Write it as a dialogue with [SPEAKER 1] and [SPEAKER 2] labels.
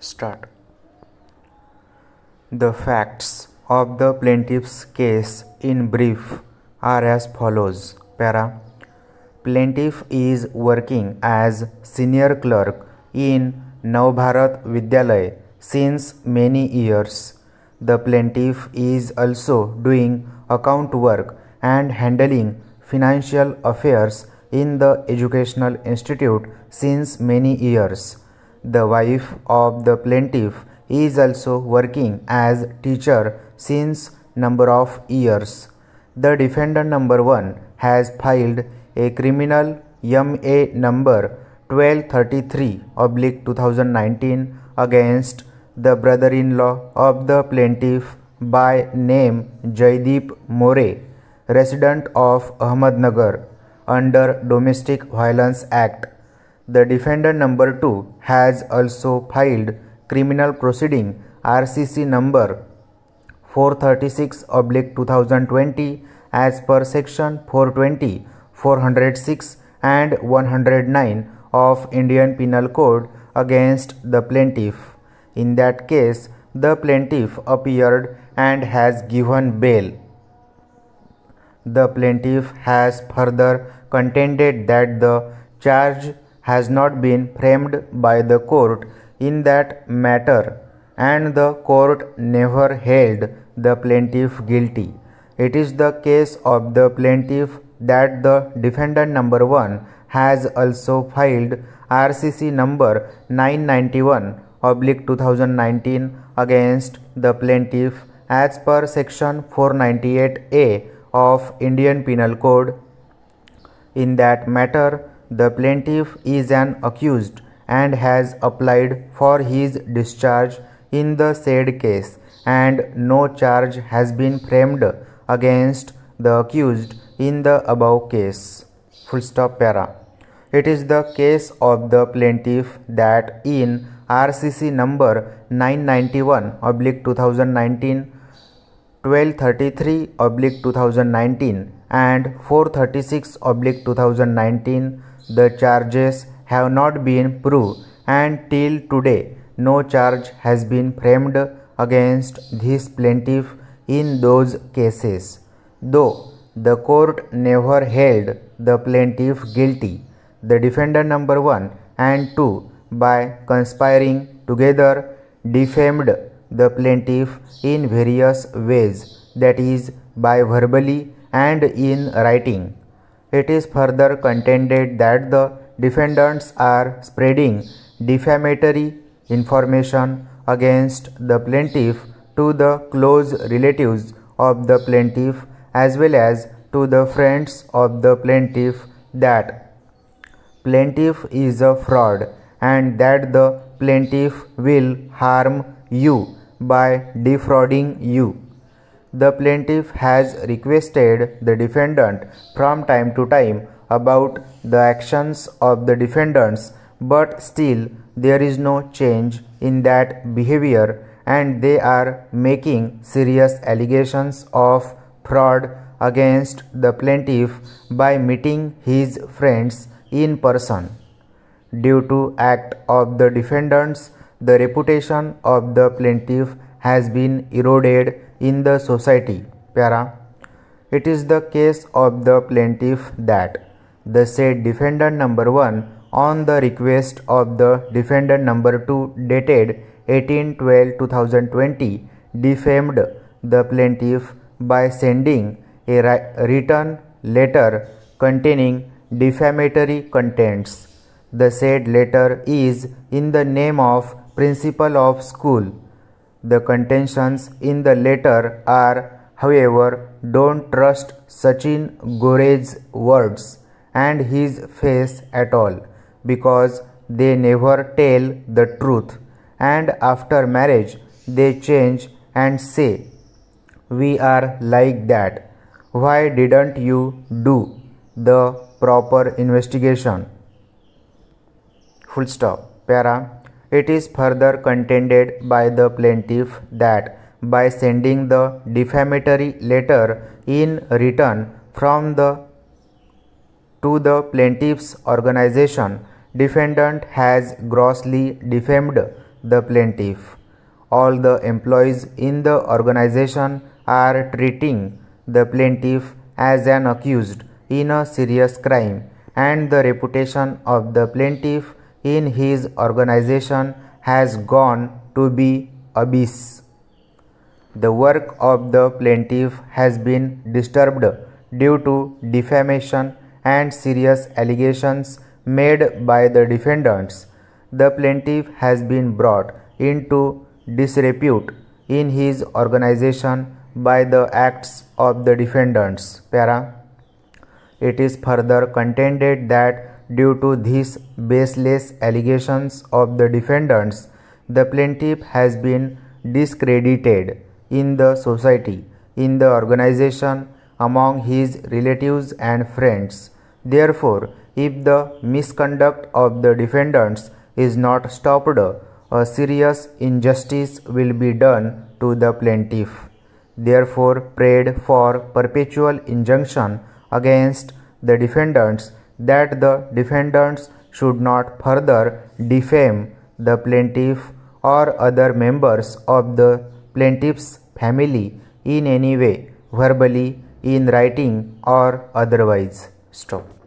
[SPEAKER 1] Start. The facts of the plaintiff's case in brief are as follows. Para. Plaintiff is working as senior clerk in Navbharat Vidyalay since many years. The plaintiff is also doing account work and handling financial affairs in the educational institute since many years. The wife of the plaintiff is also working as teacher since number of years. The defendant number 1 has filed a criminal MA number 1233/2019 against the brother-in-law of the plaintiff by name Jaideep More, resident of Ahmednagar, under Domestic Violence Act. The defendant number 2 has also filed criminal proceeding RCC number 436/2020 as per section 420, 406 and 109 of Indian Penal Code against the plaintiff. In that case, the plaintiff appeared and has given bail. The plaintiff has further contended that the charge has not been framed by the court in that matter and the court never held the plaintiff guilty. It is the case of the plaintiff that the defendant number 1 has also filed RCC number 991/2019 against the plaintiff as per section 498A of Indian Penal Code. In that matter, the plaintiff is an accused and has applied for his discharge in the said case, and no charge has been framed against the accused in the above case. Full stop. Para. It is the case of the plaintiff that in RCC number 991/2019, 1233/2019 and 436/2019 the charges have not been proved, and till today no charge has been framed against this plaintiff in those cases, though the court never held the plaintiff guilty. The defendant number 1 and 2, by conspiring together, defamed the plaintiff in various ways, that is, by verbally and in writing. It is further contended that the defendants are spreading defamatory information against the plaintiff to the close relatives of the plaintiff as well as to the friends of the plaintiff that plaintiff is a fraud and that the plaintiff will harm you by defrauding you. The plaintiff has requested the defendant from time to time about the actions of the defendants, but still there is no change in that behavior and they are making serious allegations of fraud against the plaintiff by meeting his friends in person. Due to act of the defendants, the reputation of the plaintiff has been eroded in the society. Para. It is the case of the plaintiff that the said defendant number 1, on the request of the defendant number 2 dated 18/12/2020, defamed the plaintiff by sending a written letter containing defamatory contents. The said letter is in the name of principal of school. The contentions in the letter are, however, don't trust Sachin Gore's words and his face at all, because they never tell the truth, and after marriage they change and say, "We are like that. Why didn't you do the proper investigation?" Full stop. Para. It is further contended by the plaintiff that by sending the defamatory letter in return from to the plaintiff's organization, defendant has grossly defamed the plaintiff. All the employees in the organization are treating the plaintiff as an accused in a serious crime, and the reputation of the plaintiff in his organization has gone to the abyss. The work of the plaintiff has been disturbed due to defamation and serious allegations made by the defendants. The plaintiff has been brought into disrepute in his organization by the acts of the defendants. Para. It is further contended that due to these baseless allegations of the defendants, the plaintiff has been discredited in the society, in the organization, among his relatives and friends. Therefore, if the misconduct of the defendants is not stopped, a serious injustice will be done to the plaintiff. Therefore, prayed for perpetual injunction against the defendants, that the defendants should not further defame the plaintiff or other members of the plaintiff's family in any way, verbally, in writing, or otherwise. Stop.